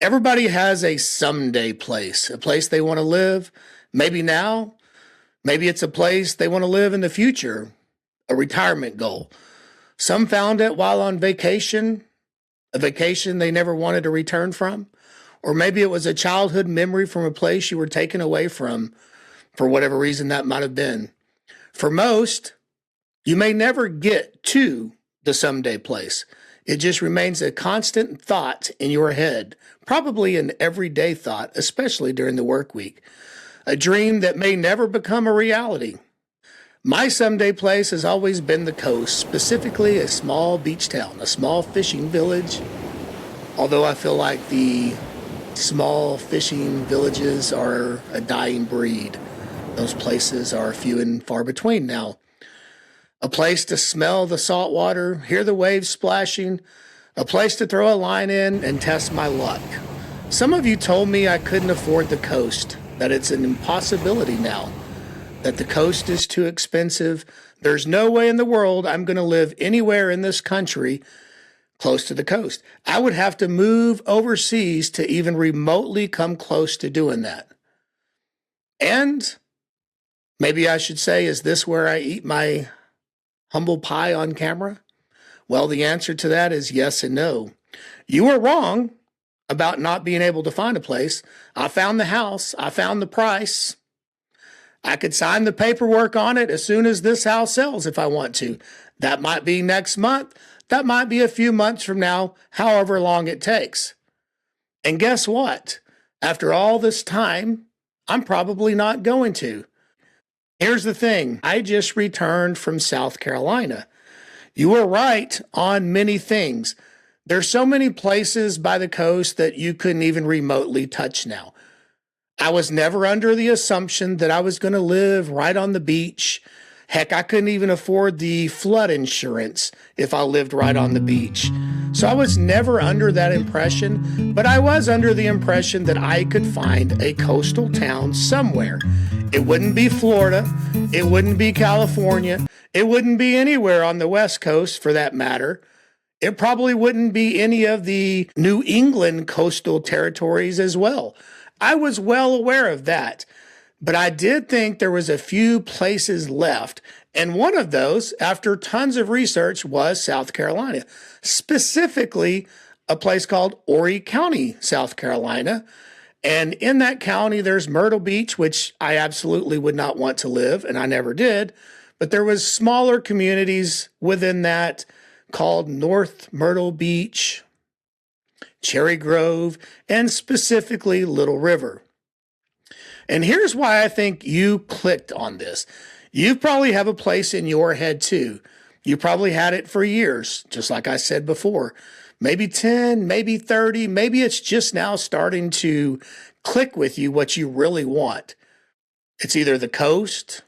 Everybody has a someday place, a place they want to live. Maybe now, maybe it's a place they want to live in the future, a retirement goal. Some found it while on vacation, a vacation they never wanted to return from. Or maybe it was a childhood memory from a place you were taken away from for whatever reason that might have been. For most, you may never get to the someday place. It just remains a constant thought in your head, probably an everyday thought, especially during the work week. A dream that may never become a reality. My someday place has always been the coast, specifically a small beach town, a small fishing village. Although I feel like the small fishing villages are a dying breed. Those places are few and far between now. A place to smell the salt water, hear the waves splashing, a place to throw a line in and test my luck. Some of you told me I couldn't afford the coast, that it's an impossibility now, that the coast is too expensive. There's no way in the world I'm going to live anywhere in this country close to the coast. I would have to move overseas to even remotely come close to doing that. And maybe I should say, is this where I eat my humble pie on camera? Well, the answer to that is yes and no. You were wrong about not being able to find a place. I found the house. I found the price. I could sign the paperwork on it as soon as this house sells if I want to. That might be next month. That might be a few months from now, however long it takes. And guess what? After all this time, I'm probably not going to. Here's the thing. I just returned from South Carolina. You were right on many things. There's so many places by the coast that you couldn't even remotely touch now. I was never under the assumption that I was going to live right on the beach. Heck, I couldn't even afford the flood insurance if I lived right on the beach. So I was never under that impression, but I was under the impression that I could find a coastal town somewhere. It wouldn't be Florida. It wouldn't be California. It wouldn't be anywhere on the West Coast for that matter. It probably wouldn't be any of the New England coastal territories as well. I was well aware of that. But I did think there was a few places left. And one of those, after tons of research, was South Carolina. Specifically, a place called Horry County, South Carolina. And in that county, there's Myrtle Beach, which I absolutely would not want to live, and I never did. But there was smaller communities within that called North Myrtle Beach, Cherry Grove, and specifically Little River. And here's why I think you clicked on this. You probably have a place in your head too. You probably had it for years, just like I said before. Maybe 10, maybe 30, maybe it's just now starting to click with you what you really want. It's either the coast,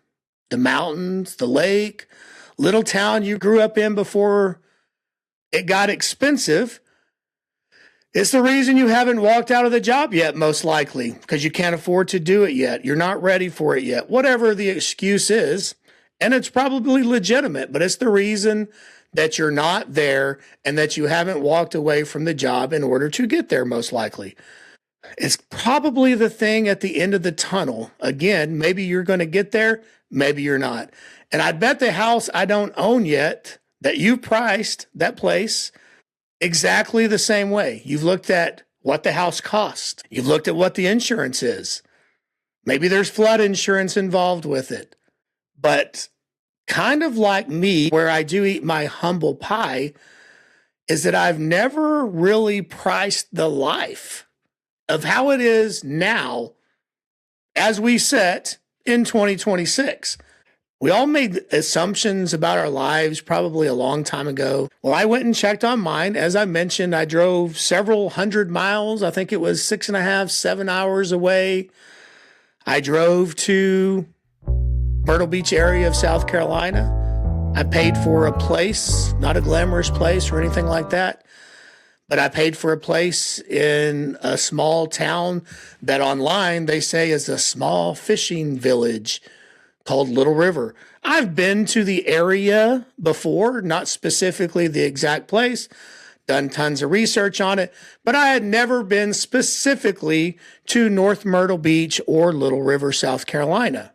the mountains, the lake, little town you grew up in before it got expensive. It's the reason you haven't walked out of the job yet, most likely, because you can't afford to do it yet. You're not ready for it yet. Whatever the excuse is, and it's probably legitimate, but it's the reason that you're not there and that you haven't walked away from the job in order to get there, most likely. It's probably the thing at the end of the tunnel. Again, maybe you're going to get there, maybe you're not. And I bet the house I don't own yet that you priced, that place, exactly the same way. You've looked at what the house cost. You've looked at what the insurance is. Maybe there's flood insurance involved with it. But kind of like me, where I do eat my humble pie, is that I've never really priced the life of how it is now as we sit in 2026. We all made assumptions about our lives probably a long time ago. Well, I went and checked on mine. As I mentioned, I drove several hundred miles. I think it was 6.5, 7 hours away. I drove to Myrtle Beach area of South Carolina. I paid for a place, not a glamorous place or anything like that, but I paid for a place in a small town that online they say is a small fishing village called Little River. I've been to the area before, not specifically the exact place, done tons of research on it, but I had never been specifically to North Myrtle Beach or Little River, South Carolina.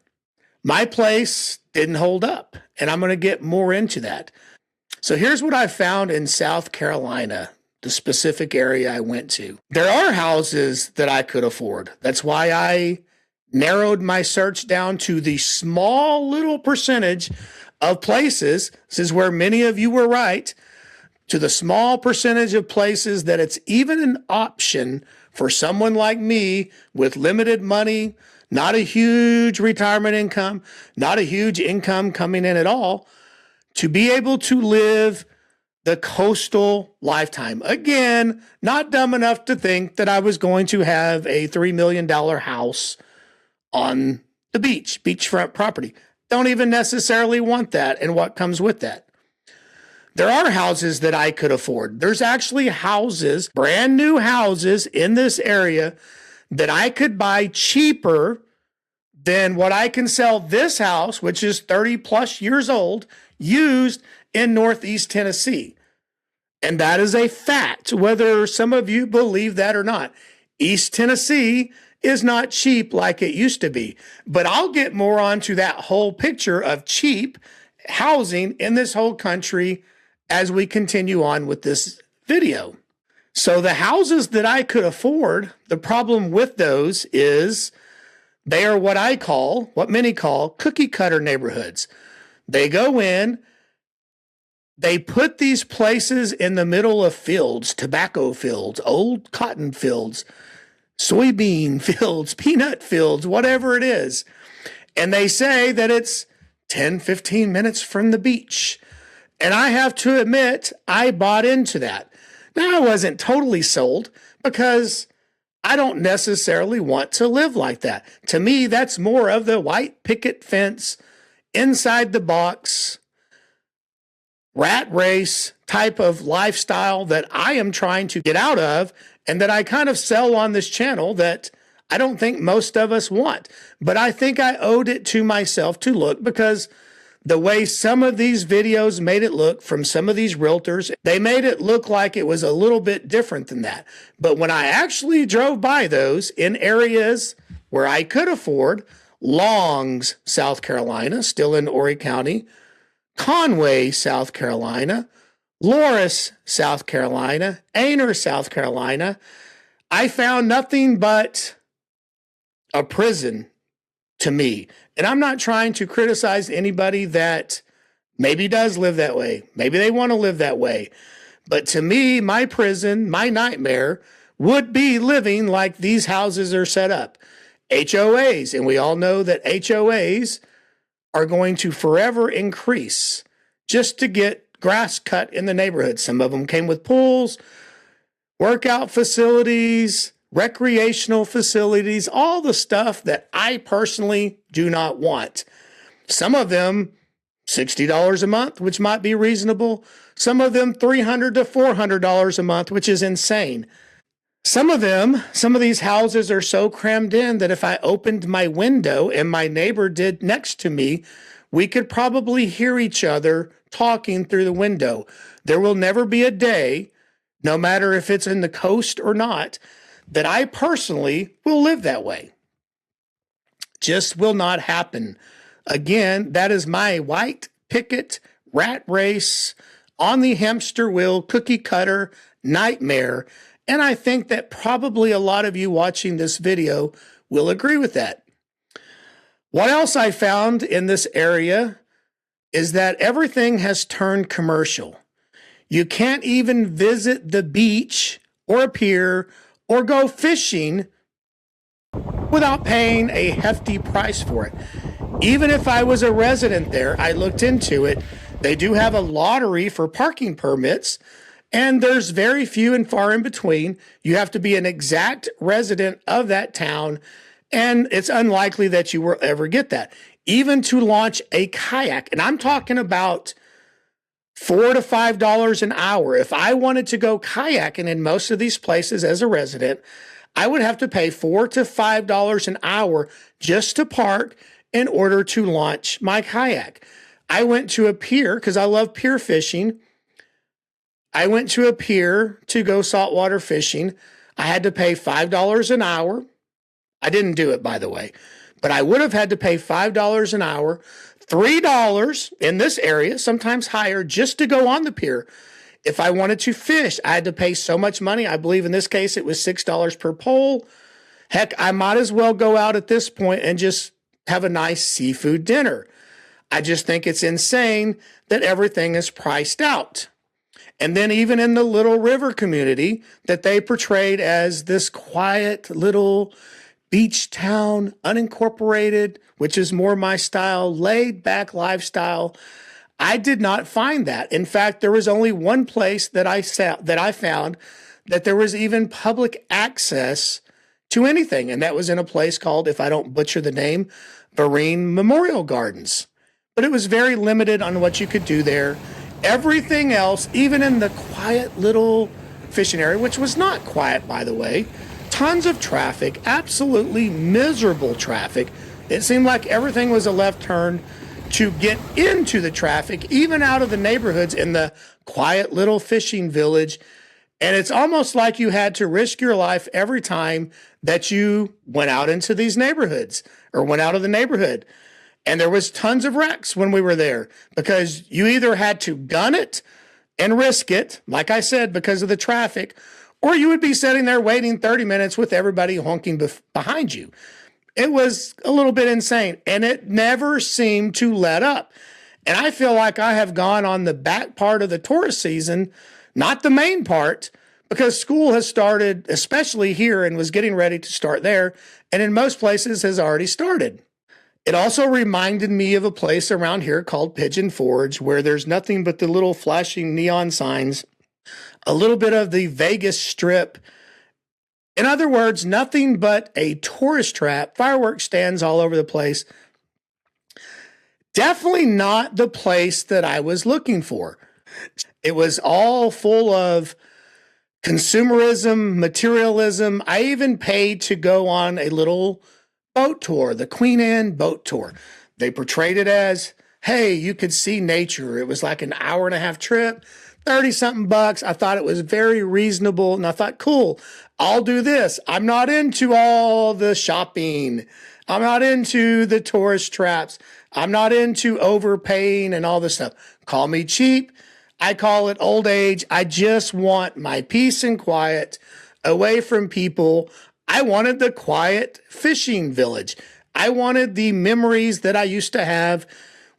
My place didn't hold up, and I'm going to get more into that. So here's what I found in South Carolina, the specific area I went to. There are houses that I could afford. That's why I narrowed my search down to the small little percentage of places. This is where many of you were right, to the small percentage of places that it's even an option for someone like me with limited money, not a huge retirement income, not a huge income coming in at all, to be able to live the coastal lifetime. Again, not dumb enough to think that I was going to have a $3 million house on the beach, beachfront property. Don't even necessarily want that and what comes with that. There are houses that I could afford. There's actually houses, brand new houses in this area that I could buy cheaper than what I can sell this house, which is 30 plus years old, used in Northeast Tennessee. And that is a fact, whether some of you believe that or not. East Tennessee is not cheap like it used to be. But I'll get more onto that whole picture of cheap housing in this whole country as we continue on with this video. So the houses that I could afford, the problem with those is they are what many call cookie cutter neighborhoods. They go in, they put these places in the middle of fields, tobacco fields, old cotton fields, soybean fields, peanut fields, whatever it is. And they say that it's 10, 15 minutes from the beach. And I have to admit, I bought into that. Now, I wasn't totally sold because I don't necessarily want to live like that. To me, that's more of the white picket fence, inside the box, rat race type of lifestyle that I am trying to get out of and that I kind of sell on this channel that I don't think most of us want. But I think I owed it to myself to look, because the way some of these videos made it look from some of these realtors, they made it look like it was a little bit different than that. But when I actually drove by those in areas where I could afford, Longs, South Carolina, still in Horry County, Conway, South Carolina, Loris, South Carolina, Aynor, South Carolina, I found nothing but a prison to me. And I'm not trying to criticize anybody that maybe does live that way. Maybe they want to live that way. But to me, my prison, my nightmare would be living like these houses are set up. HOAs. And we all know that HOAs are going to forever increase just to get grass cut in the neighborhood. Some of them came with pools, workout facilities, recreational facilities, all the stuff that I personally do not want. Some of them $60 a month, which might be reasonable. Some of them $300 to $400 a month, which is insane. Some of these houses are so crammed in that if I opened my window and my neighbor did next to me, we could probably hear each other talking through the window. There will never be a day, no matter if it's in the coast or not, that I personally will live that way. Just will not happen. Again, that is my white picket rat race on the hamster wheel cookie cutter nightmare. And I think that probably a lot of you watching this video will agree with that. What else I found in this area is that everything has turned commercial. You can't even visit the beach or a pier or go fishing without paying a hefty price for it. Even if I was a resident there, I looked into it. They do have a lottery for parking permits, and there's very few and far in between. You have to be an exact resident of that town, and it's unlikely that you will ever get that. Even to launch a kayak, and I'm talking about $4 to $5 an hour. If I wanted to go kayaking in most of these places as a resident, I would have to pay $4 to $5 an hour just to park in order to launch my kayak. I went to a pier because I love pier fishing. I went to a pier to go saltwater fishing. I had to pay $5 an hour. I didn't do it, by the way, but I would have had to pay $5 an hour, $3 in this area, sometimes higher, just to go on the pier. If I wanted to fish, I had to pay so much money. I believe in this case it was $6 per pole. Heck, I might as well go out at this point and just have a nice seafood dinner. I just think it's insane that everything is priced out. And then even in the Little River community that they portrayed as this quiet little beach town, unincorporated, which is more my style, laid back lifestyle, I did not find that. In fact, there was only one place that I found that there was even public access to anything, and that was in a place called, if I don't butcher the name, Vereen Memorial Gardens. But it was very limited on what you could do there. Everything else, even in the quiet little fishing area, which was not quiet, by the way, tons of traffic, absolutely miserable traffic. It seemed like everything was a left turn to get into the traffic, even out of the neighborhoods in the quiet little fishing village. And it's almost like you had to risk your life every time that you went out into these neighborhoods or went out of the neighborhood. And there was tons of wrecks when we were there because you either had to gun it and risk it, like I said, because of the traffic, or you would be sitting there waiting 30 minutes with everybody honking behind you. It was a little bit insane, and it never seemed to let up. And I feel like I have gone on the back part of the tourist season, not the main part, because school has started, especially here, and was getting ready to start there, and in most places has already started. It also reminded me of a place around here called Pigeon Forge, where there's nothing but the little flashing neon signs, a little bit of the Vegas Strip. In other words, nothing but a tourist trap, fireworks stands all over the place. Definitely not the place that I was looking for. It was all full of consumerism, materialism. I even paid to go on a little boat tour, the Queen Anne boat tour. They portrayed it as, hey, you could see nature. It was like an hour and a half trip, 30 something bucks. I thought it was very reasonable. And I thought, cool, I'll do this. I'm not into all the shopping. I'm not into the tourist traps. I'm not into overpaying and all this stuff. Call me cheap. I call it old age. I just want my peace and quiet away from people. I wanted the quiet fishing village. I wanted the memories that I used to have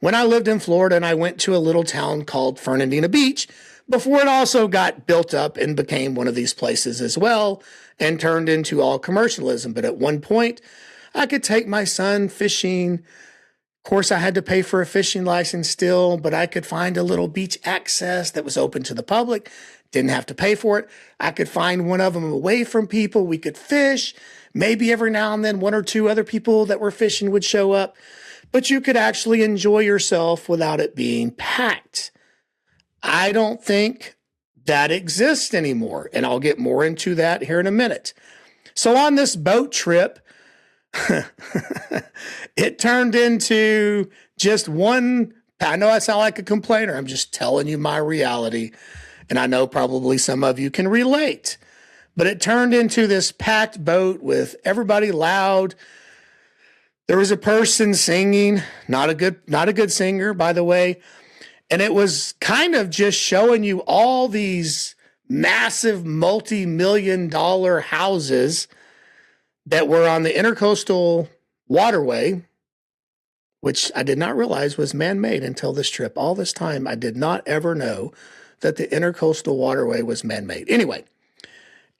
when I lived in Florida and I went to a little town called Fernandina Beach before it also got built up and became one of these places as well and turned into all commercialism. But at one point, I could take my son fishing. Of course, I had to pay for a fishing license still, but I could find a little beach access that was open to the public. Didn't have to pay for it. I could find one of them away from people. We could fish. Maybe every now and then one or two other people that were fishing would show up. But you could actually enjoy yourself without it being packed. I don't think that exists anymore. And I'll get more into that here in a minute. So on this boat trip, it turned into just one. I know I sound like a complainer. I'm just telling you my reality. And I know probably some of you can relate, but it turned into this packed boat with everybody loud. There was a person singing, not a good singer, by the way. And it was kind of just showing you all these massive multi-million-dollar houses that were on the intracoastal waterway, which I did not realize was man-made until this trip. All this time, I did not ever know that the intercoastal waterway was man-made. Anyway,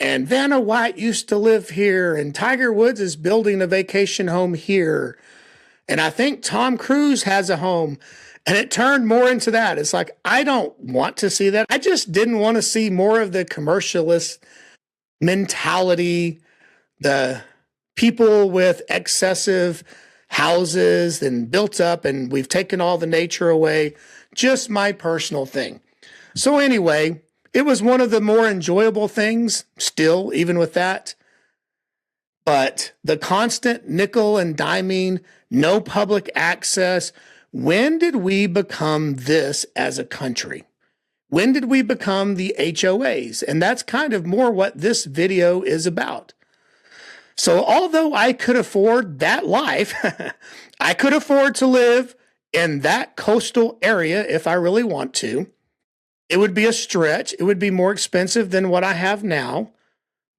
and Vanna White used to live here, and Tiger Woods is building a vacation home here. And I think Tom Cruise has a home. And it turned more into that. It's like, I don't want to see that. I just didn't want to see more of the commercialist mentality, the people with excessive houses and built up, and we've taken all the nature away. Just my personal thing. So anyway, it was one of the more enjoyable things still, even with that. But the constant nickel and diming, no public access. When did we become this as a country? When did we become the HOAs? And that's kind of more what this video is about. So although I could afford that life, I could afford to live in that coastal area if I really want to. It would be a stretch. It would be more expensive than what I have now,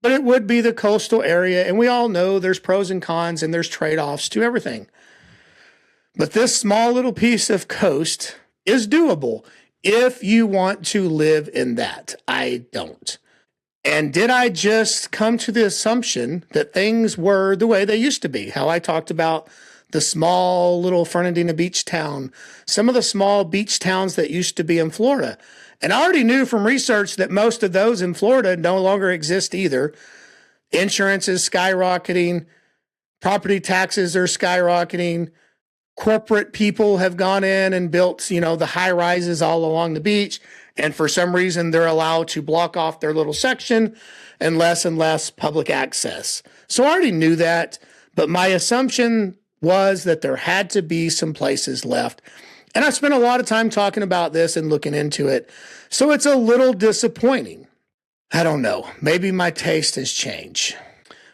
but it would be the coastal area. And we all know there's pros and cons and there's trade-offs to everything. But this small little piece of coast is doable if you want to live in that. I don't. And did I just come to the assumption that things were the way they used to be? How I talked about the small little Fernandina Beach town, some of the small beach towns that used to be in Florida. And I already knew from research that most of those in Florida no longer exist either. Insurance is skyrocketing. Property taxes are skyrocketing. Corporate people have gone in and built, the high rises all along the beach. And for some reason, they're allowed to block off their little section and less public access. So I already knew that, but my assumption was that there had to be some places left. And I spent a lot of time talking about this and looking into it. So it's a little disappointing. I don't know. Maybe my taste has changed.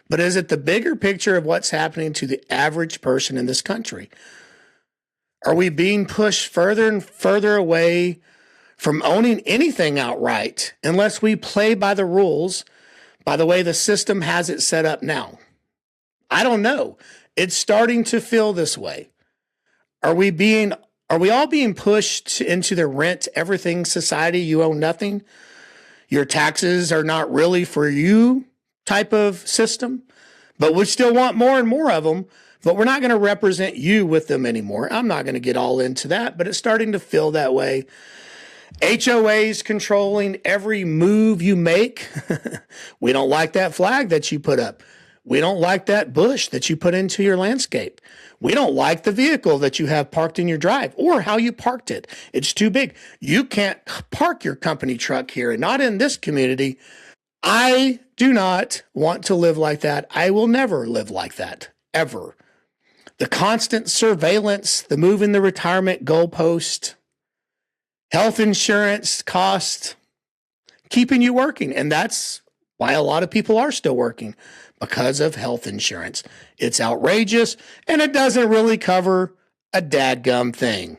But is it the bigger picture of what's happening to the average person in this country? Are we being pushed further and further away from owning anything outright unless we play by the rules, by the way the system has it set up now? I don't know. It's starting to feel this way. Are we all being pushed into the rent everything society? You own nothing. Your taxes are not really for you type of system, but we still want more and more of them. But we're not going to represent you with them anymore. I'm not going to get all into that, but it's starting to feel that way. HOAs controlling every move you make. We don't like that flag that you put up. We don't like that bush that you put into your landscape. We don't like the vehicle that you have parked in your drive or how you parked it. It's too big. You can't park your company truck here and not in this community. I do not want to live like that. I will never live like that, ever. The constant surveillance, the moving the retirement goalpost, health insurance cost, keeping you working. And that's why a lot of people are still working, because of health insurance. It's outrageous, and it doesn't really cover a dadgum thing,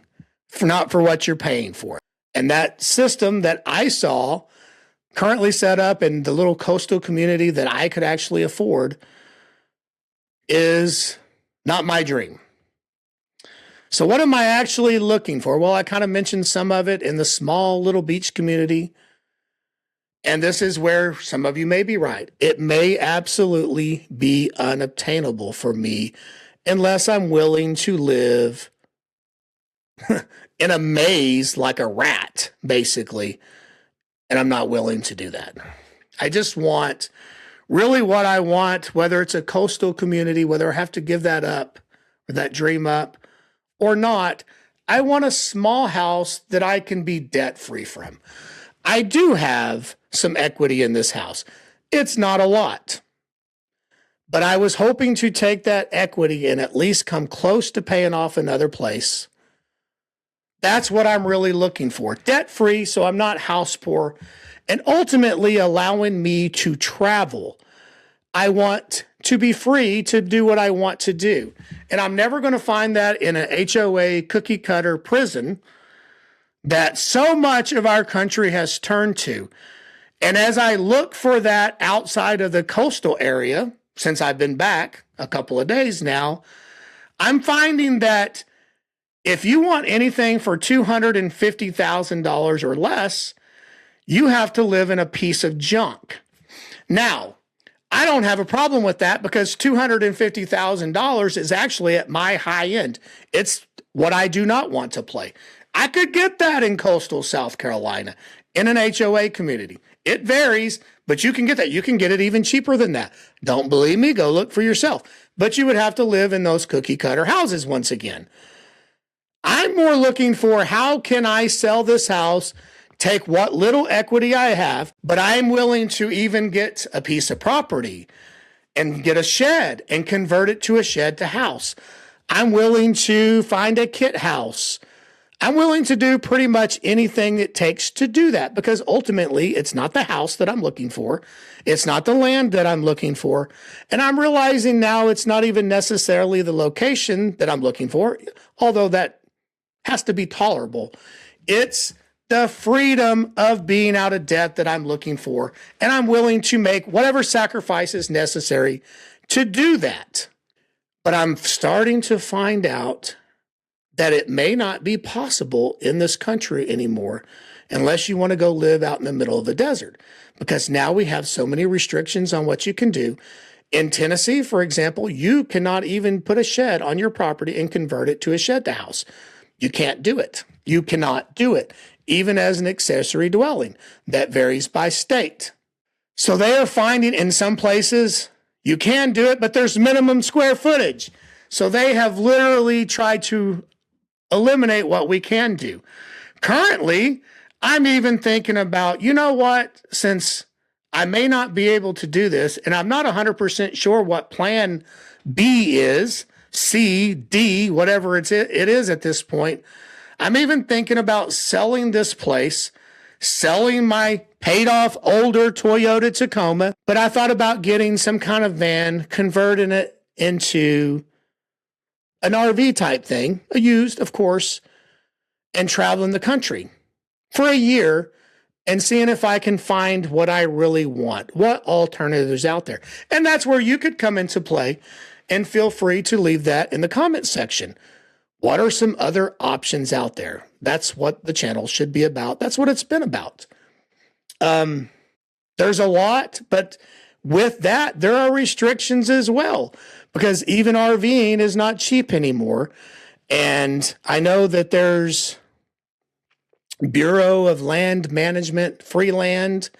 not for what you're paying for. And that system that I saw currently set up in the little coastal community that I could actually afford is not my dream. So what am I actually looking for? Well, I kind of mentioned some of it in the small little beach community. And this is where some of you may be right. It may absolutely be unobtainable for me unless I'm willing to live in a maze like a rat, basically. And I'm not willing to do that. I just want really what I want, whether it's a coastal community, whether I have to give that up or that dream up or not. I want a small house that I can be debt free from. I do have some equity in this house. It's not a lot, but I was hoping to take that equity and at least come close to paying off another place. That's what I'm really looking for. Debt free, so I'm not house poor, and ultimately allowing me to travel. I want to be free to do what I want to do. And I'm never going to find that in an HOA cookie cutter prison that so much of our country has turned to. And as I look for that outside of the coastal area, since I've been back a couple of days now, I'm finding that if you want anything for $250,000 or less, you have to live in a piece of junk. Now, I don't have a problem with that because $250,000 is actually at my high end. It's what I do not want to play. I could get that in coastal South Carolina in an HOA community. It varies, but you can get that. You can get it even cheaper than that. Don't believe me? Go look for yourself. But you would have to live in those cookie cutter houses once again. I'm more looking for how can I sell this house, take what little equity I have, but I'm willing to even get a piece of property and get a shed and convert it to a shed to house. I'm willing to find a kit house. I'm willing to do pretty much anything it takes to do that, because ultimately it's not the house that I'm looking for. It's not the land that I'm looking for. And I'm realizing now it's not even necessarily the location that I'm looking for, although that has to be tolerable. It's the freedom of being out of debt that I'm looking for. And I'm willing to make whatever sacrifices necessary to do that. But I'm starting to find out that it may not be possible in this country anymore unless you want to go live out in the middle of the desert, because now we have so many restrictions on what you can do. In Tennessee, for example, you cannot even put a shed on your property and convert it to a shed house. You can't do it. You cannot do it, even as an accessory dwelling. That varies by state. So they are finding in some places you can do it, but there's minimum square footage. So they have literally tried to eliminate what we can do. Currently, I'm even thinking about, you know what, since I may not be able to do this, and I'm not 100% sure what plan B is, C, D, whatever it is at this point, I'm even thinking about selling this place, selling my paid off older Toyota Tacoma, but I thought about getting some kind of van, converting it into an RV type thing, used, of course, and traveling the country for a year and seeing if I can find what I really want, what alternatives out there. And that's where you could come into play, and feel free to leave that in the comment section. What are some other options out there? That's what the channel should be about. That's what it's been about. There's a lot, but with that, there are restrictions as well, because even RVing is not cheap anymore. And I know that there's Bureau of Land Management, free land,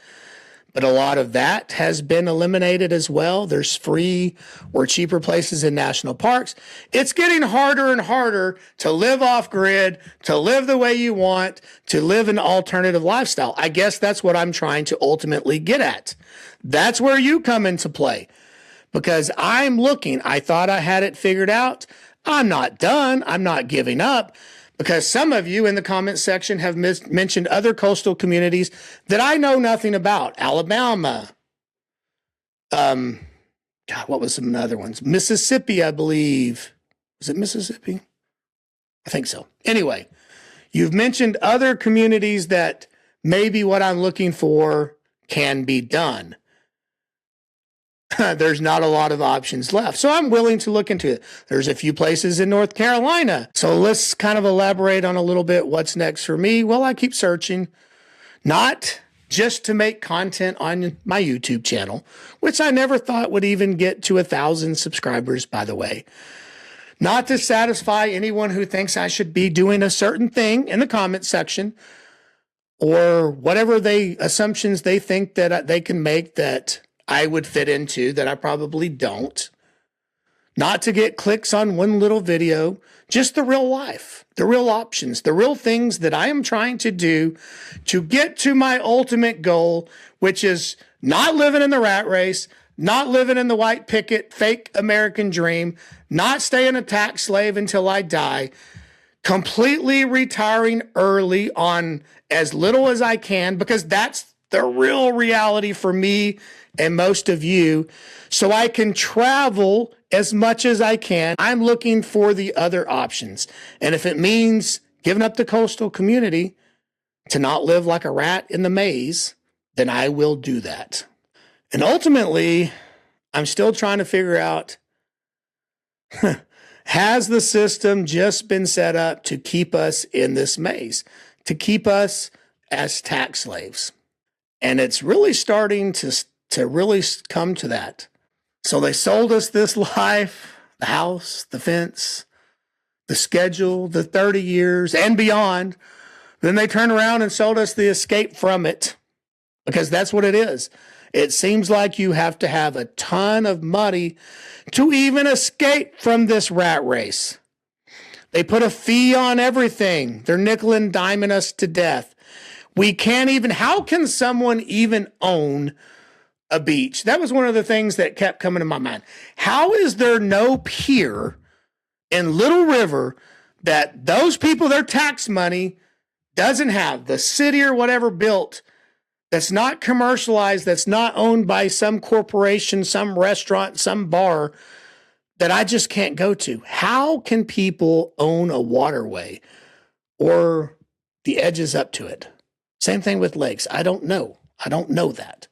but a lot of that has been eliminated as well. There's free or cheaper places in national parks. It's getting harder and harder to live off grid, to live the way you want, to live an alternative lifestyle. I guess that's what I'm trying to ultimately get at. That's where you come into play, because I'm looking. I thought I had it figured out. I'm not done. I'm not giving up, because some of you in the comment section have mentioned other coastal communities that I know nothing about. Alabama. God, what was some other ones? Mississippi, I believe. Is it Mississippi? I think so. Anyway, you've mentioned other communities that maybe what I'm looking for can be done. There's not a lot of options left. So I'm willing to look into it. There's a few places in North Carolina. So let's kind of elaborate on a little bit what's next for me. Well, I keep searching, not just to make content on my YouTube channel, which I never thought would even get to 1,000 subscribers, by the way. Not to satisfy anyone who thinks I should be doing a certain thing in the comment section, or whatever assumptions they think that they can make that I would fit into that I probably don't. Not to get clicks on one little video, just the real life, the real options, the real things that I am trying to do to get to my ultimate goal, which is not living in the rat race, not living in the white picket fake American dream, not staying a tax slave until I die, completely retiring early on as little as I can, because that's the real reality for me and most of you, so I can travel as much as I can. I'm looking for the other options. And if it means giving up the coastal community to not live like a rat in the maze, then I will do that. And ultimately, I'm still trying to figure out, has the system just been set up to keep us in this maze, to keep us as tax slaves? And it's really starting to really come to that. So they sold us this life, the house, the fence, the schedule, the 30 years and beyond. Then they turned around and sold us the escape from it, because that's what it is. It seems like you have to have a ton of money to even escape from this rat race. They put a fee on everything. They're nickel and diming us to death. We can't even, how can someone even own a beach? That was one of the things that kept coming to my mind. How is there no pier in Little River that those people, their tax money doesn't have, the city or whatever built, that's not commercialized, that's not owned by some corporation, some restaurant, some bar that I just can't go to. How can people own a waterway or the edges up to it? Same thing with lakes. I don't know. I don't know that.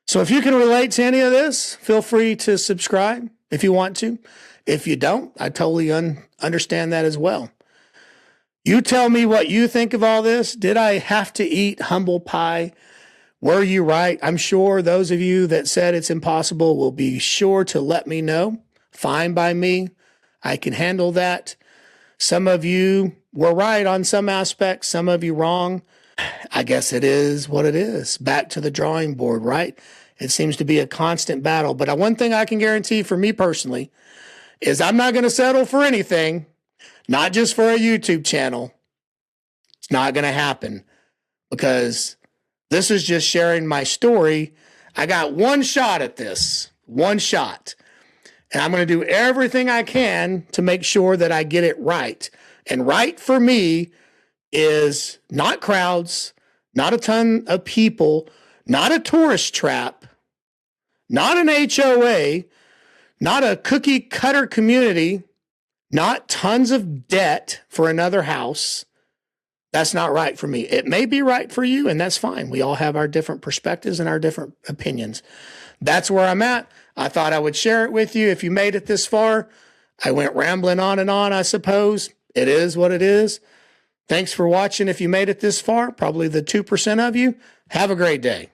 So if you can relate to any of this, feel free to subscribe if you want to. If you don't, I totally understand that as well. You tell me what you think of all this. Did I have to eat humble pie? Were you right? I'm sure those of you that said it's impossible will be sure to let me know. Fine by me. I can handle that. Some of you were right on some aspects, some of you wrong. I guess it is what it is. Back to the drawing board, right? It seems to be a constant battle. But one thing I can guarantee for me personally is I'm not going to settle for anything, not just for a YouTube channel. It's not going to happen because this is just sharing my story. I got one shot at this, one shot. And I'm going to do everything I can to make sure that I get it right. And right for me is not crowds, not a ton of people, not a tourist trap, not an HOA, not a cookie cutter community, not tons of debt for another house. That's not right for me. It may be right for you, and that's fine. We all have our different perspectives and our different opinions. That's where I'm at. I thought I would share it with you. If you made it this far, I went rambling on and on, I suppose. It is what it is. Thanks for watching. If you made it this far, probably the 2% of you, have a great day.